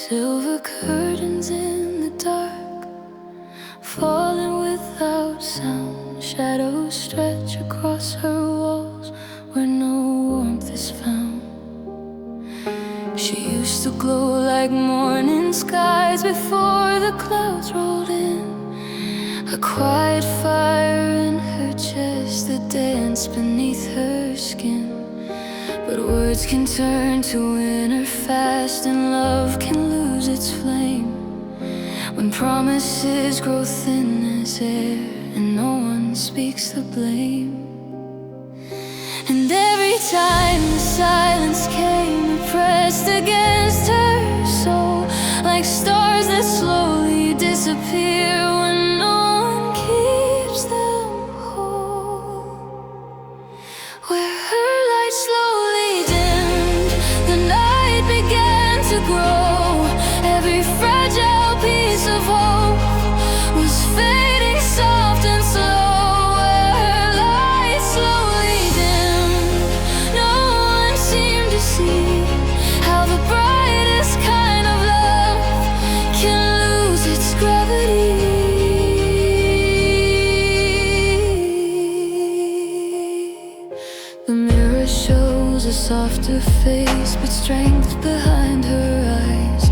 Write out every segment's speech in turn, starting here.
Silver curtains in the dark, falling without sound. Shadows stretch across her walls where no warmth is found. She used to glow like morning skies before the clouds rolled in. A quiet fire in her chest that danced beneath her skin. But words can turn to winter fast, and love can lose its flame when promises grow thin as air and no one speaks the blame. And every time the silence came, it pressed against her soul like stars that slowly disappear when no one keeps them whole. Where her light slowly dimmed, the night began to grow. Every fragile piece of hope was fading soft and slow. Where her light slowly dimmed, no one seemed to see how the brightest kind of love can lose its gravity. The mirror shows a softer face, but strength behind her eyes.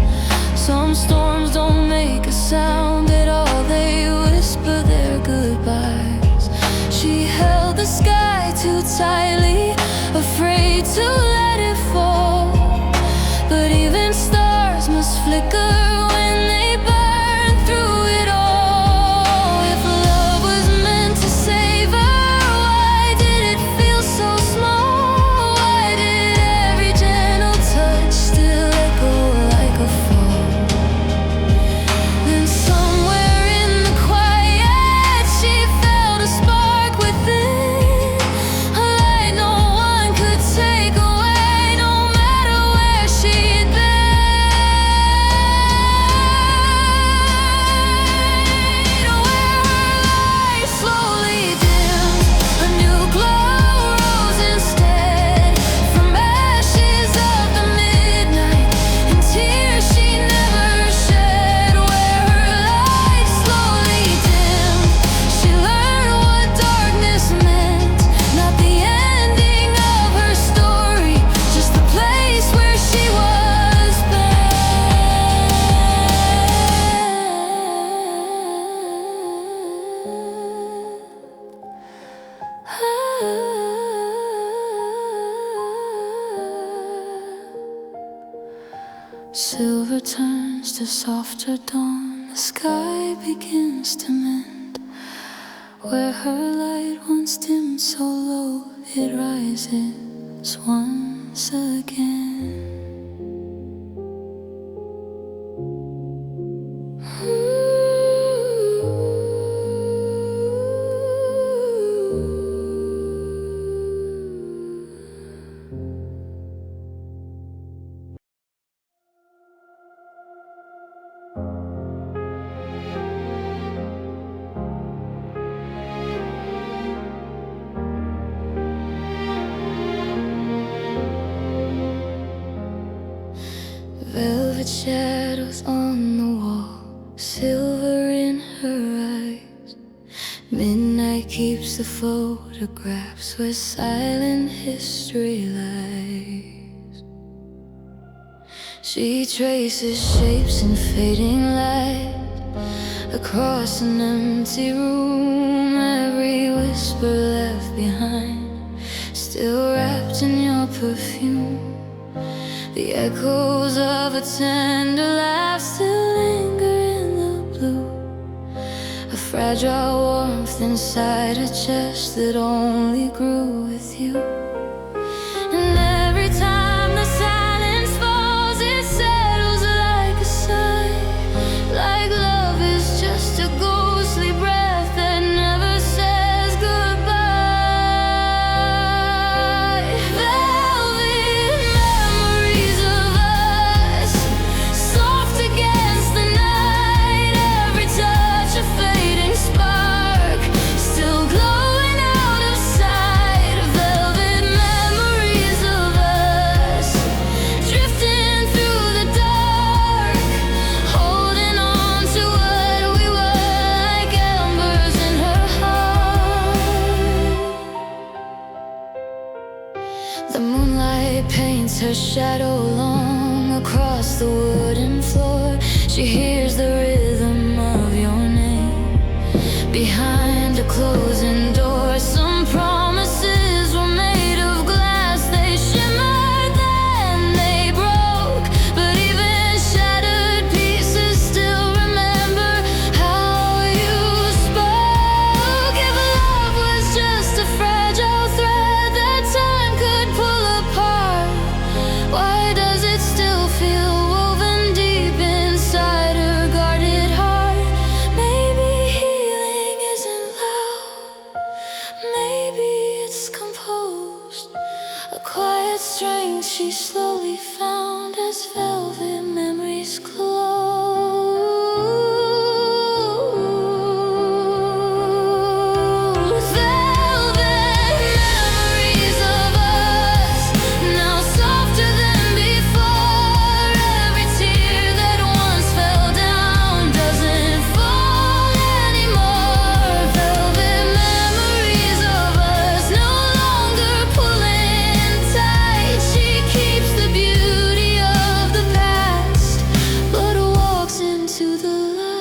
Some storms don't make a sound at all, they whisper their goodbyes. She held the sky too tightly, afraid to let it fall. But even stars must flicker when they burn through it all. If love was meant to save her, why did it feel so small? Why did every gentle touch still echo like a fall? Then somewhere in the quiet, she felt a spark within, a light no one could take away, no matter where she'd been. Where her light slowly dimmed, a new glow rose instead from ashes of the midnight and tears she never shed. Where her light slowly dimmed, she learned what darkness meant. Not the ending of her story, just the place where she was bent. Silver turns to softer dawn, the sky begins to mend. Where her light once dimmed so low, it rises once again. Velvet shadows on the wall, silver in her eyes. Midnight keeps the photographs where silent history lies. She traces shapes in fading light across an empty room. Every whisper left behind, still wrapped in your perfume. The echoes of a tender laugh still linger in the blue. A fragile warmth inside a chest that only grew with you. And every time the silence falls, it settles like a sigh, like love is just a ghostly breath that never says goodbye. Velvet memories of us, soft against the night. Every touch a fading spark, still glowing out of sight. Velvet shadow long across the wooden floor. She hears the rhythm of your name behind a closing door. Some promises were made of glass. They shimmered, then they broke. But even shattered pieces still remember how you spoke. If love was just a fragile thread that time could pull apart, why does it still feel woven deep inside her guarded heart? Maybe healing isn't loud, maybe it's composed. A quiet strength she slowly found as velvet memories close. Velvet memories of us, now softer than before. Every tear that once fell down doesn't fall anymore. Velvet memories of us, no longer pulling tight. She keeps the beauty of the past, but walks into the light.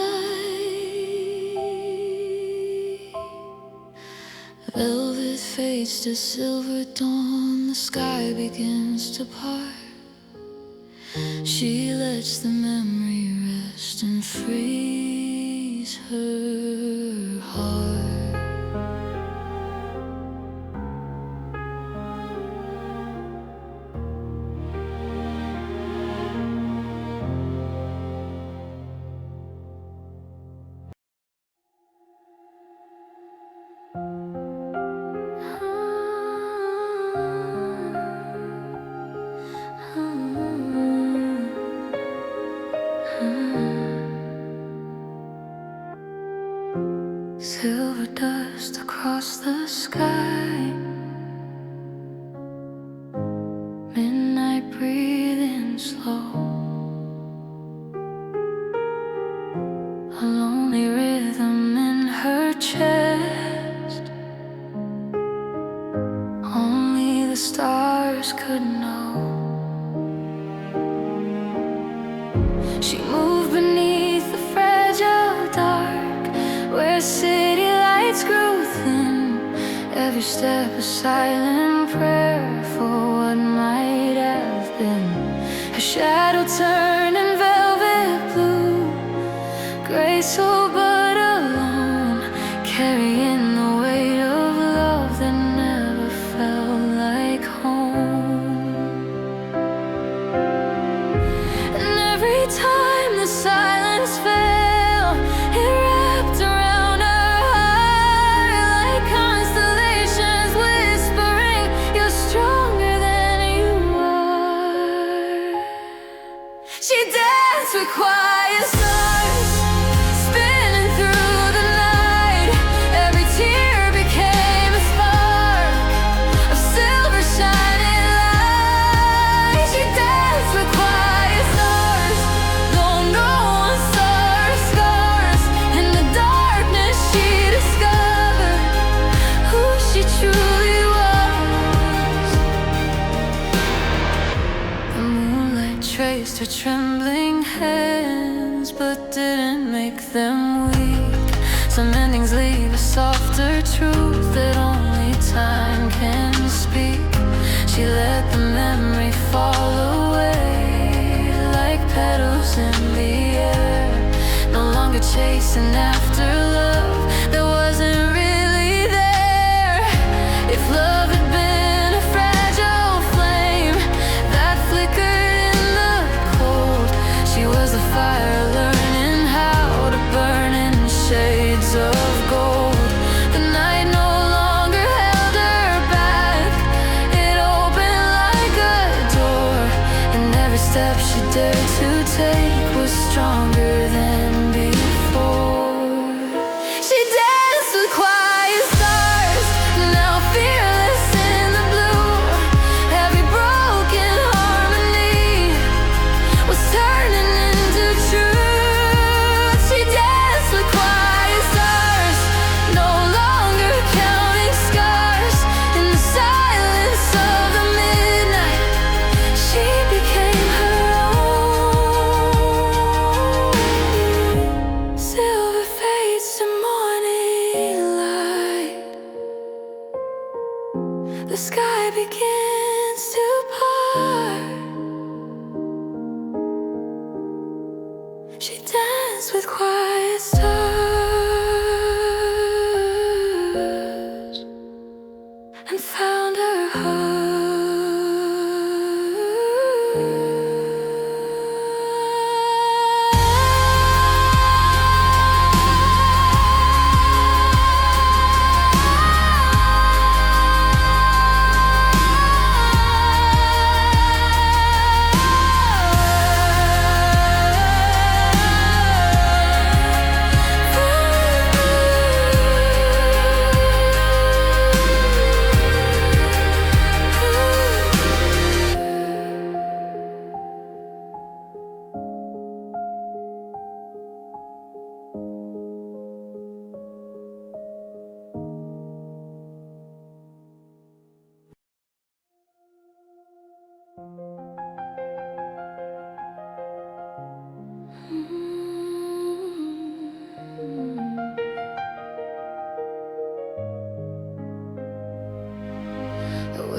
Velvet fades to silver dawn, the sky begins to part. She lets the memory rest and frees her heart. Silver dust across the sky, midnight breathing slow, a lonely rhythm in her chest. Only the stars could know. She moved beneath the fragile dark, where city lights grew thin. Every step a silent prayer for what might have been. Her shadow turned in velvet blue, graceful but alone, carrying the weight of love that never felt like home. And every time the silence fell, it wrapped around her heart like constellations whispering, "You're stronger than you are." She danced with quiet stars, spinning through the night. Every tear became a spark of silver shining light. She danced with quiet stars, though no one saw her scars. In the darkness she discovered who she truly was. The moonlight traced her trembling hands, but didn't make them weak. Some endings leave a softer truth that only time can speak. She let the memory fall away like petals in the air, no longer chasing after love that wasn't really there. If love had been a fragile flame that flickered in the cold, she was the fire learning how to burn in shades of gold. The night no longer held her back, it opened like a door, and every step she dared to take was stronger than before.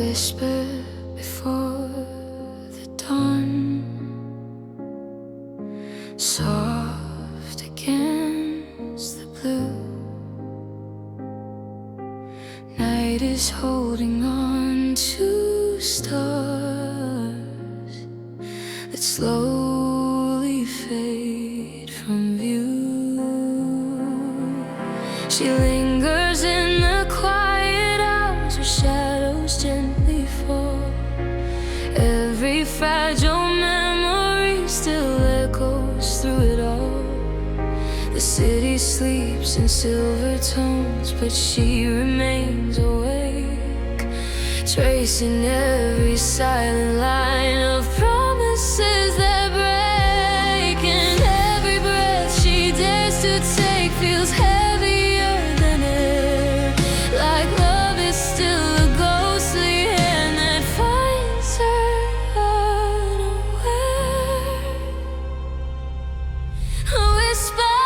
whisper before the dawn, soft against the blue. Night is holding on to stars that slowly fade from view. She lingers in the quiet hours where shadows gently fall. Every fragile memory still echoes through it all. The city sleeps in silver tones, but she remains awake, tracing every silent line of promises that break. And every breath she dares to take feels heavier than air, like love is still a ghostly hand that finds her unaware. A whisper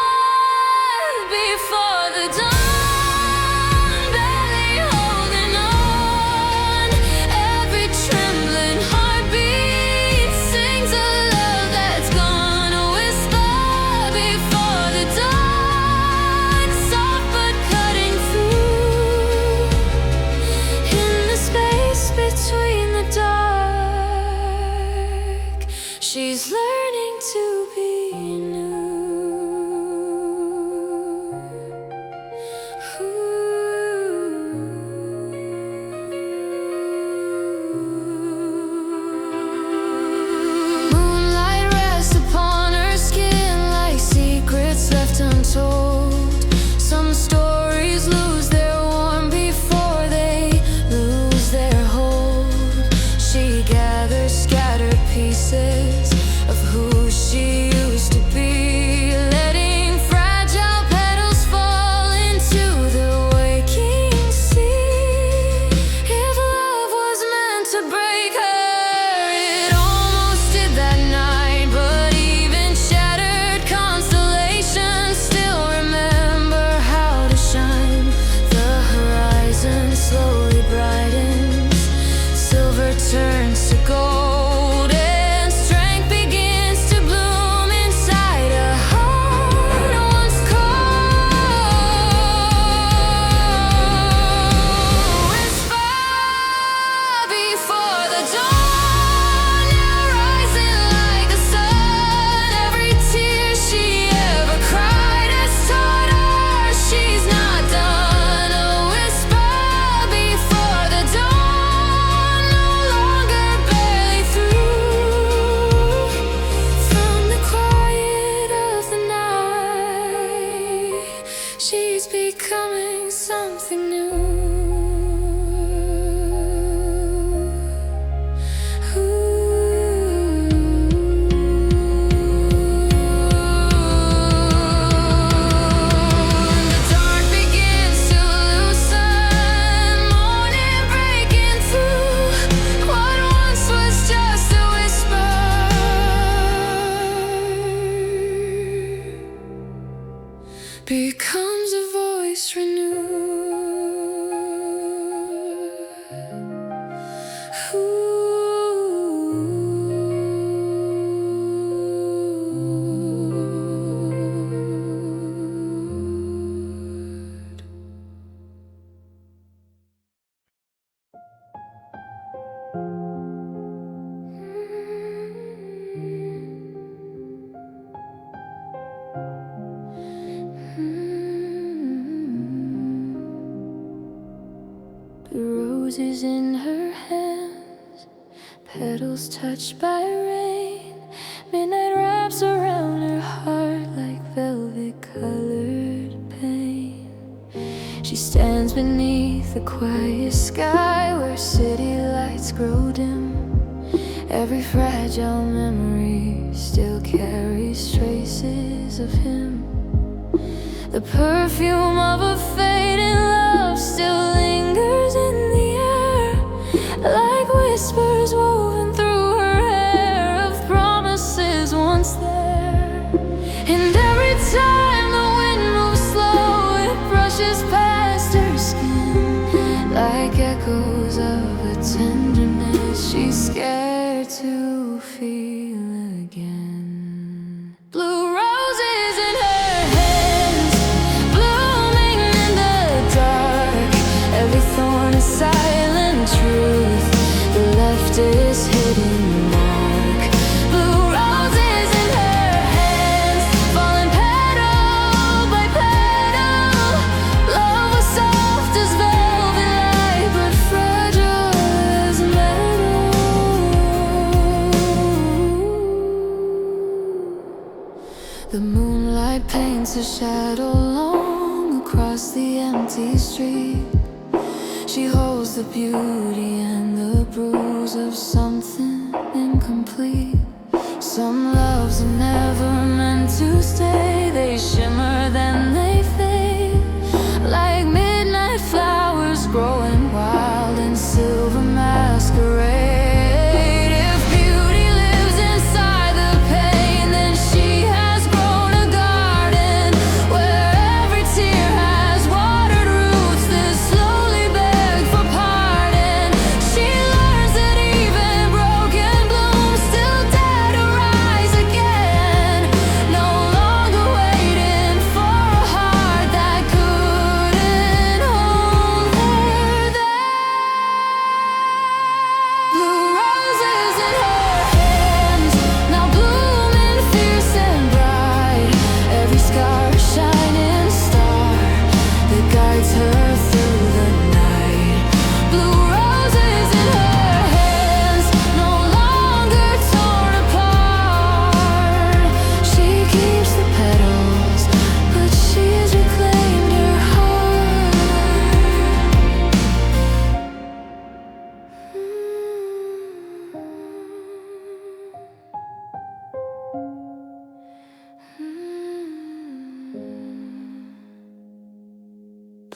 before the dawn, barely holding on. Every trembling heartbeat sings a love that's gone. A whisper before the dawn, soft but cutting through. In the space between the dark, she's learning to be new. Moonlight rests upon her skin like secrets left untold. Some stories lose their warmth before they lose their hold. She gathers scattered pieces of who she used to be, letting fragile petals fall into the waking sea. If love was meant to break her, it almost did that night. But even shattered constellations still remember how to shine. The horizon slowly brightens, silver turns to gold, and strength begins to bloom inside a heart once cold. Whisper before the dawn, now rising like the sun. Every tear she ever cried has taught her she's not done. A whisper before the dawn, no longer barely through. From the quiet of the night, she's becoming something new. The dark begins to loosen, morning breaking through. What once was just a whisper becomes a voice renewed. The roses in her hands, petals touched by rain. Midnight wraps around her heart like velvet-colored pain. She stands beneath the quiet sky where city lights grow dim. Every fragile memory still carries traces of him. The perfume of a fading love still lingers in the air, like whispers woven through her hair of promises once there. And every time the wind moves slow, it brushes past her skin like echoes of a tender across the empty street. She holds the beauty and the bruise of something incomplete. Some loves are never meant to stay. They shimmer, then they fade, like midnight flowers growing wild in silver masquerade.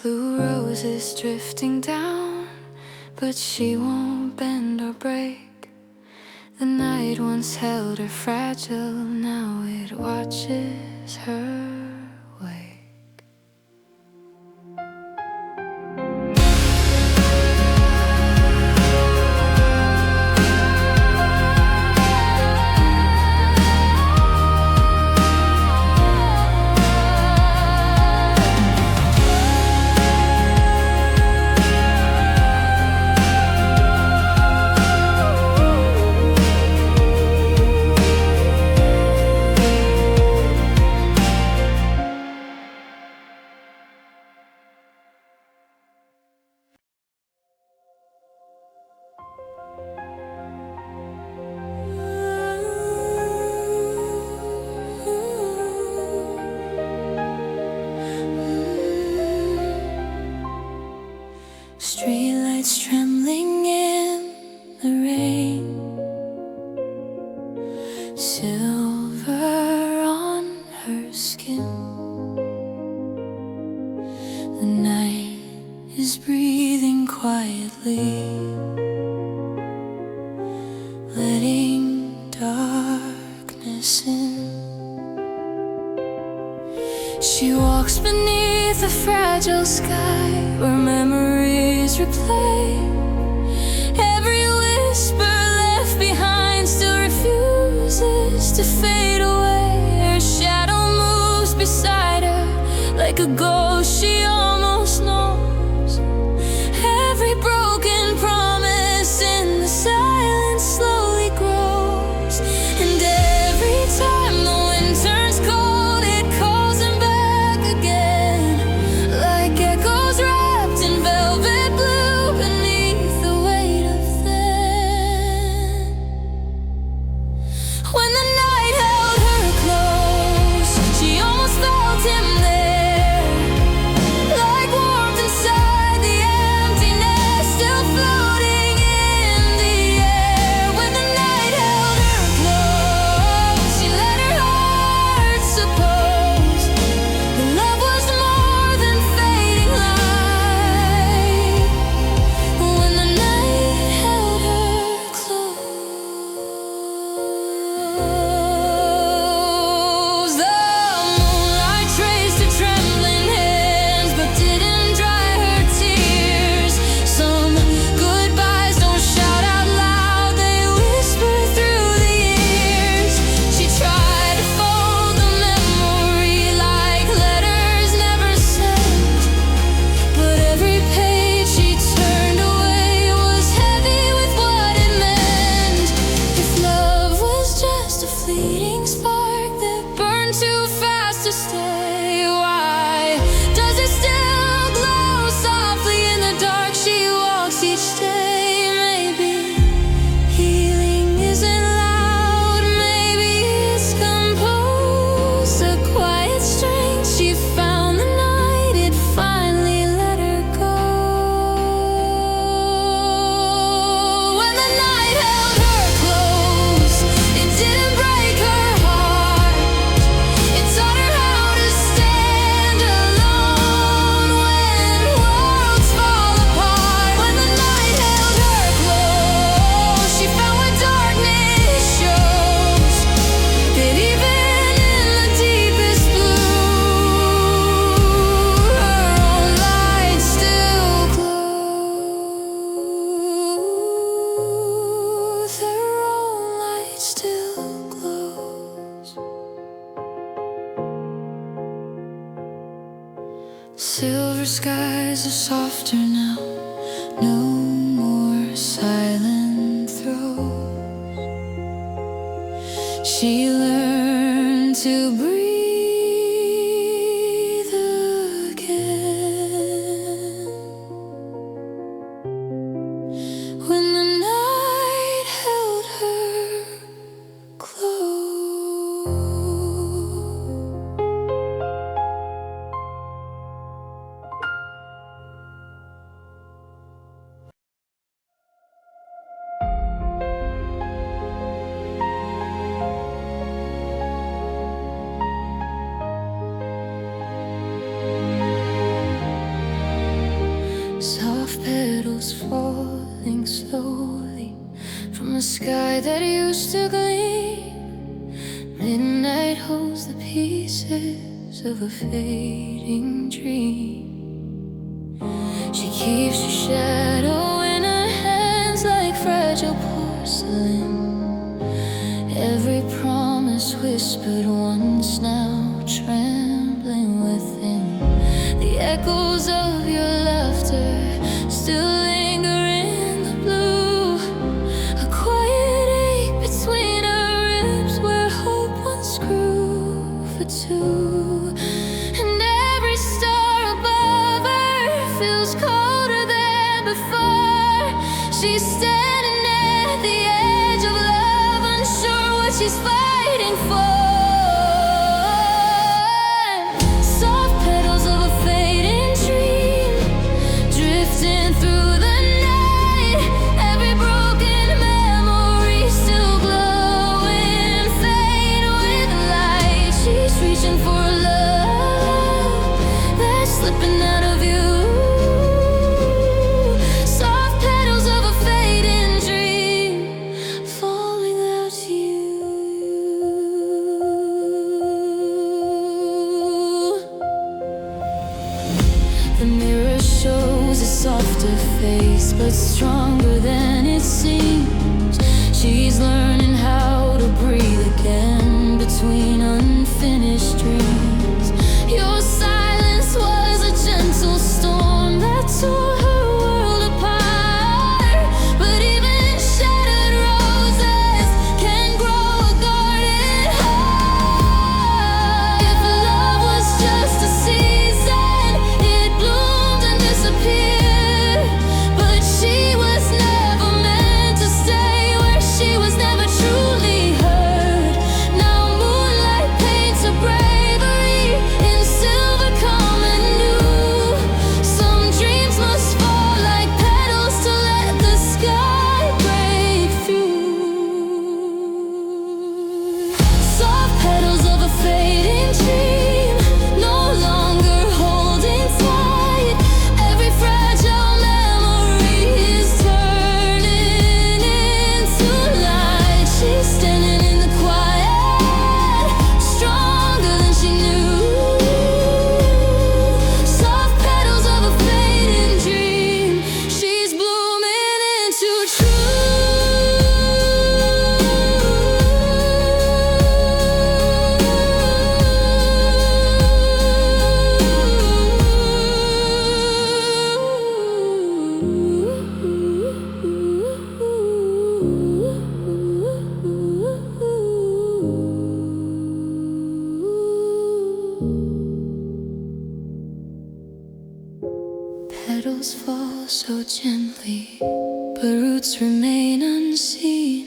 Blue roses drifting down, but she won't bend or break. The night once held her fragile, now it watches her wake. Streetlights trembling in the rain, silver on her skin. The night is breathing quietly, letting darkness in. She walks beneath a fragile sky where memories replay. Every whisper left behind still refuses to fade away. Her shadow moves beside her like a ghost she almost knows. Every broken promise in the silence slowly grows. And every time the wind turns cold, it calls him back again, like echoes wrapped in velvet blue beneath the weight of them. When the night held her close, she almost felt him there, like warmth and Silver skies are softer now, no more silent throes. She learned to breathe again when the night held her close. Soft petals falling slowly from a sky that used to gleam. Midnight holds the pieces of a fading dream. She keeps your shadow in her hands like fragile porcelain. Every promise whispered once, now trembling within. The echoes of your laughter still linger in the blue. A quiet ache between her ribs where hope once grew for two. And every star above her feels colder than before. She's standing at the edge of love, unsure what she's fighting for. The mirror shows a softer face, but stronger than it seems. She's learning how to breathe again between unfinished dreams. Your silence was a gentle storm that tore her world apart. But even shattered roses can grow a garden heart. If love was just a season, it bloomed and disappeared. But she was never meant to stay where she was never truly heard. Now moonlight paints her bravery in silver common new. Some dreams must fall like petals to let the sky break through. Soft petals of a fading dream, no longer holding tight. Every fragile memory is turning into light. She's standing in the quiet, stronger than she knew. Soft petals of a fading dream, she's blooming into Petals fall so gently, but roots remain unseen.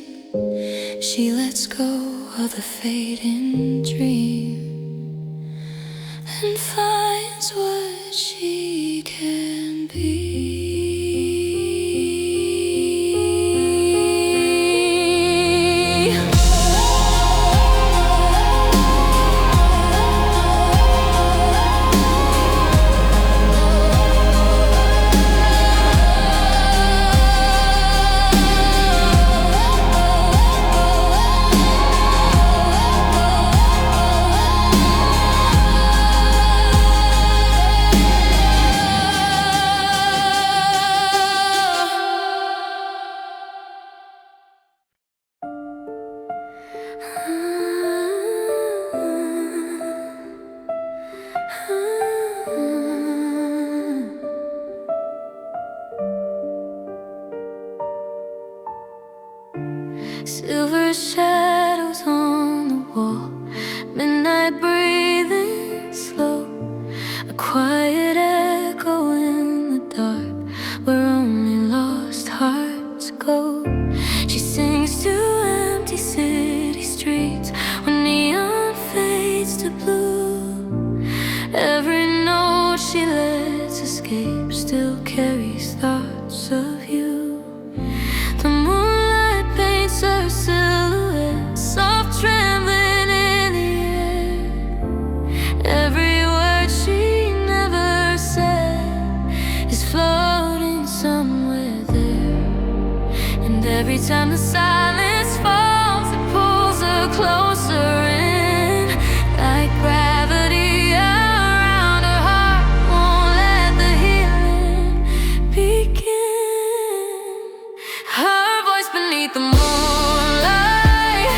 She lets go of the fading dream and finds what she can be. quiet echo in the dark, where only lost hearts go. She sings to empty city streets when neon fades to blue. Every note she lets escape still carries thoughts of you. The moonlight paints her silhouette, soft trembling in the air. Every word she never said is floating somewhere there. And every time the silence falls, it pulls her closer in, like gravity around her heart won't let the healing begin. Her voice beneath the moonlight,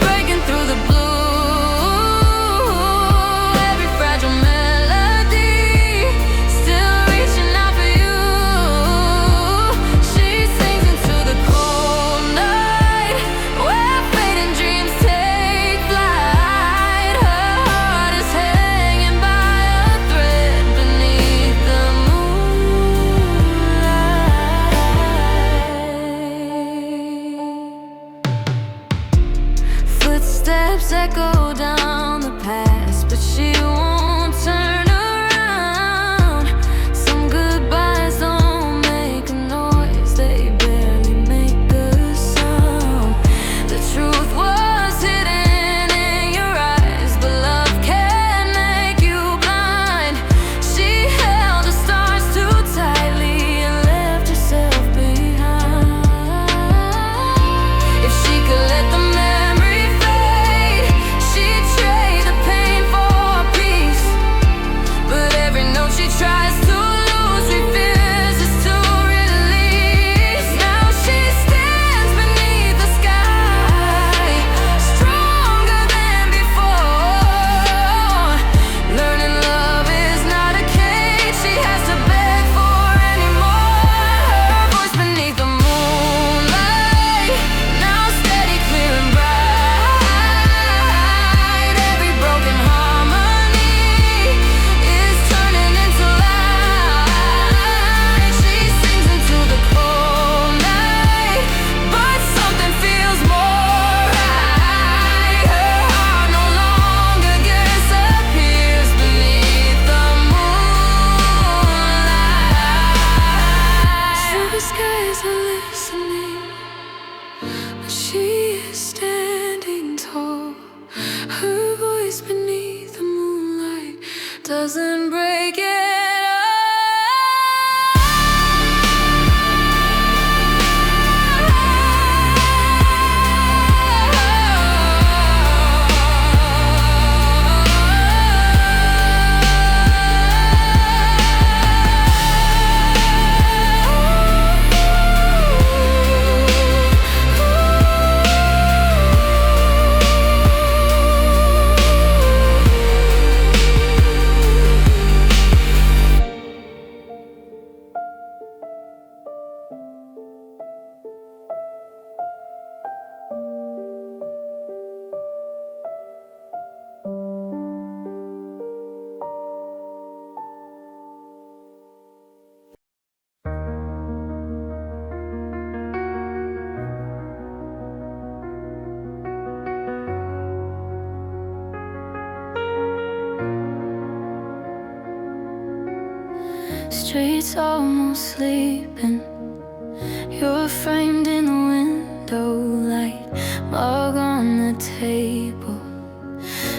breaking through the blue. Every fragile melody still reaching out for you. She sings into the cold night, where fading dreams take flight. Her heart is hanging by a thread beneath the moonlight. Footsteps echo down the past, but she won't turn around. Some goodbyes don't make a noise, they barely make a sound. The truth was hidden in your eyes, but love can make you blind. She held the stars too tightly and left herself behind. If she could let the memory fade, she'd trade the pain for peace. But every note she tries to lose refuses to release. Now she stands beneath the sky, stronger than before, learning love is not a cage she has to beg for anymore. Her voice beneath the moonlight, now steady, clear and bright. Every broken harmony is turning into light. She sings into the cold night, but something feels more right. Her heart no longer disappears beneath the moonlight. Silver skies are listening, but she is standing tall. Her voice beneath the moonlight doesn't break it streets almost sleeping. You're framed in the window light, mug on the table,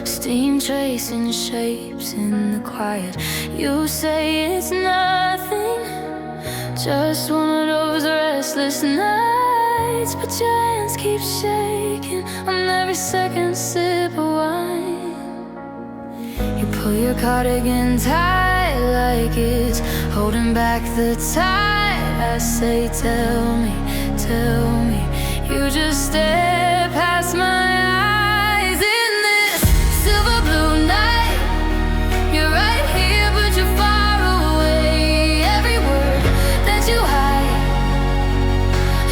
steam tracing shapes in the quiet. You say it's nothing, just one of those restless nights, but your hands keep shaking on every second sip of wine. You pull your cardigan tight like it's holding back the tide. I say, tell me, you just stare past my eyes in this silver blue night. You're right here, but you're far away. Every word that you hide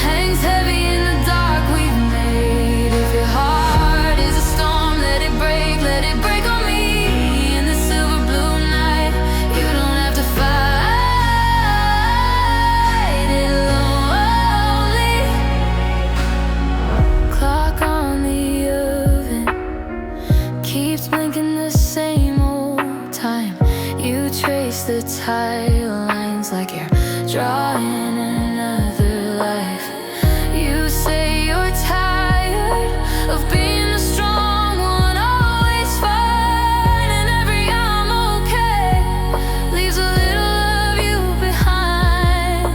hangs heavy in the dark we've made. If your heart is a storm, let it break on me. In the silver blue night, the tight lines like you're drawing another life. You say you're tired of being the strong one, always fine, and every I'm okay leaves a little of you behind.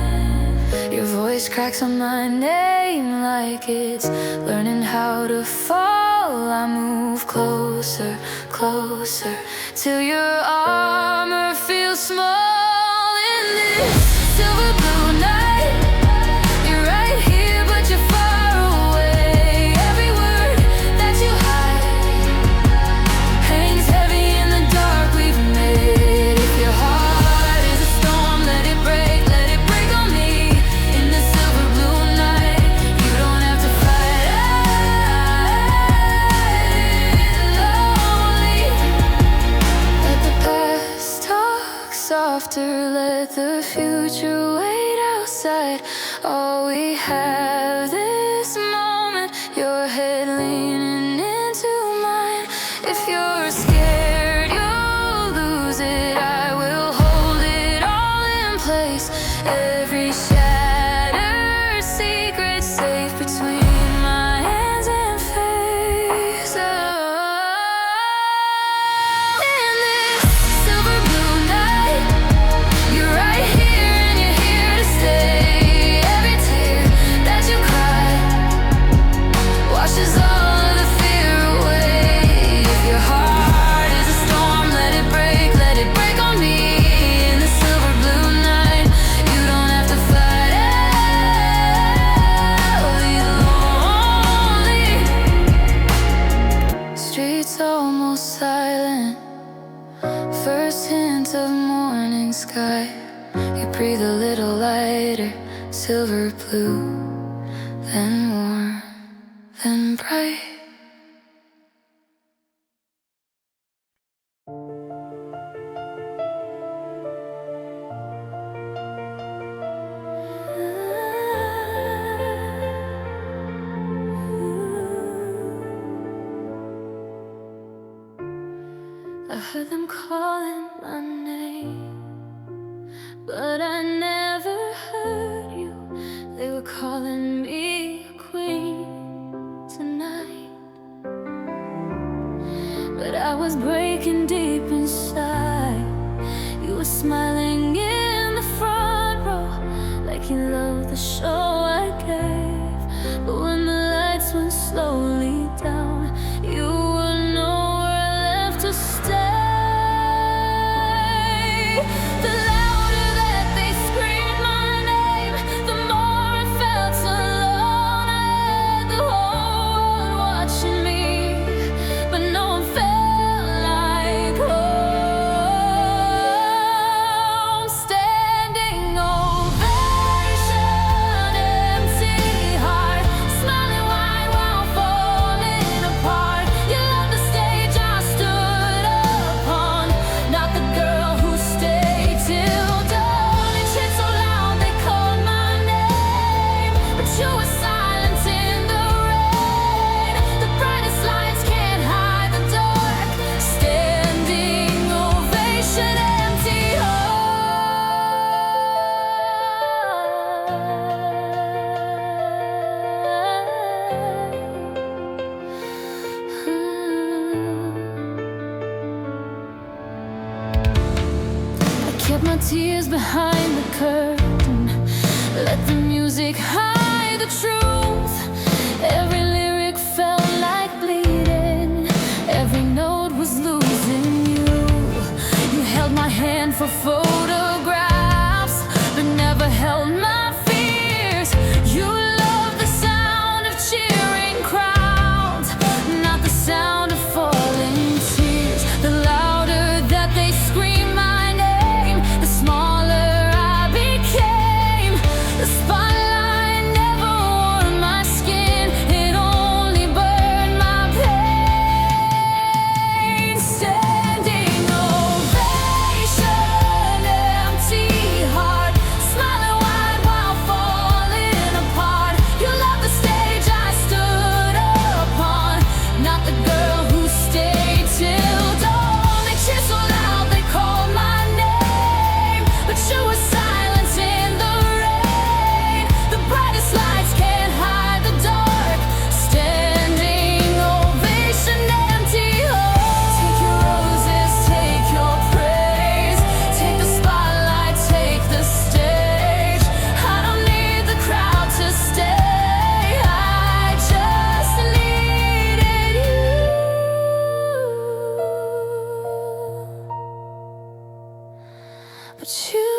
Your voice cracks on my name like it's learning how to fall. I move closer, closer, till your armor feels small in this silver blue night. You're right here, but you're far away. Every word that you hide hangs heavy in the dark we've made. If your heart is a storm, let it break on me. In the silver blue night, you don't have to fight lonely. Let the past talk softer, let the future wait outside. All we have this moment, your head leaning into mine. If you're scared you'll lose it, I will hold it all in place. Every shattered secret safe between my hands and face. In this silver blue night, you're right here and you're here to stay. Every tear that you cry washes all of the fear away. If your heart is a storm, let it break on me. In the silver blue night, you don't have to fight lonely. Streets almost silent, first hint of morning sky. You breathe a little lighter, silver blue, then warm, then bright. I heard them calling my name, but I never heard you. They were calling me queen tonight, but I was breaking deep inside. You were smiling in the front row like you loved the show I gave. But when the lights went slowly down, you were nowhere left to stay. The louder that they screamed my name, the more I felt alone. I had the whole world watching me, but no one felt like home. Standing ovation, empty heart, smiling wide while falling apart. You loved the stage I stood upon, not the girl who stayed till dawn. It hit so loud they called my name, but you were silent in the rain. The brightest lights can't hide the dark. Standing ovation, empty I kept my tears behind the curtain, let the music hide the truth. Every lyric felt like bleeding, every note was losing you. You held my hand for photographs, but never held my fears. You loved the sound of cheering crowds, not the sound of falling tears. The louder that they screamed my name, the smaller I became. The spotlight never warmed my skin, it But you